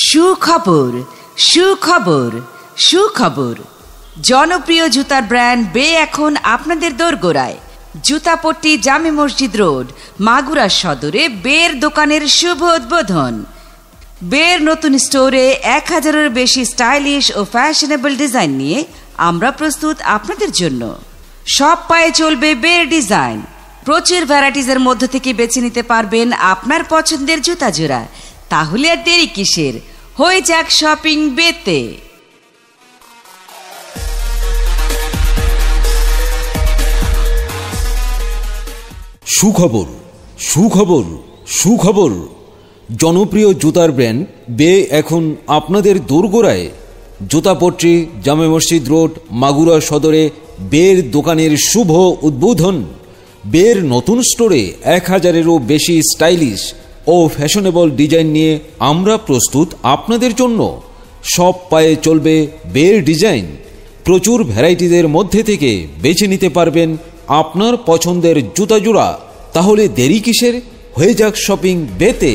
সুখবর সুখবর সুখবর। জনপ্রিয় জুতার ব্র্যান্ড বে এখন আপনাদের দোরগোড়ায়। জুতাপট্টি জামে মসজিদ রোড, মাগুরা সদরে বের দোকানের শুভ উদ্বোধন। বের নতুন স্টোরে 1000-এর বেশি স্টাইলিশ ও ফ্যাশনেবল ডিজাইন নিয়ে আমরা প্রস্তুত আপনাদের জন্য। সব পায়ে চলবে বের ডিজাইন। প্রচুর ভ্যারাইটিজের মধ্য থেকে বেছে নিতে পারবেন আপনার পছন্দের জুতা জোড়া। তাহলে আর দেরি কিসের, হয়ে যাক শপিং বেতে। সুখবর সুখবর সুখবর। জনপ্রিয় জুতার ব্র্যান্ড বে এখন আপনাদের দোরগোড়ায়। জুতাপট্টি জামে মসজিদ রোড, মাগুরা সদরে বের দোকানের শুভ উদ্বোধন। বের নতুন স্টোরে 1000-এরও বেশি স্টাইলিশ ও ফ্যাশনেবল ডিজাইন নিয়ে আমরা প্রস্তুত আপনাদের জন্য। সব পায়ে চলবে বের ডিজাইন। প্রচুর ভ্যারাইটিজের মধ্যে থেকে বেছে নিতে পারবেন আপনার পছন্দের জুতা জোড়া। তাহলে দেরি কিসের, হয়ে যাক শপিং বেতে।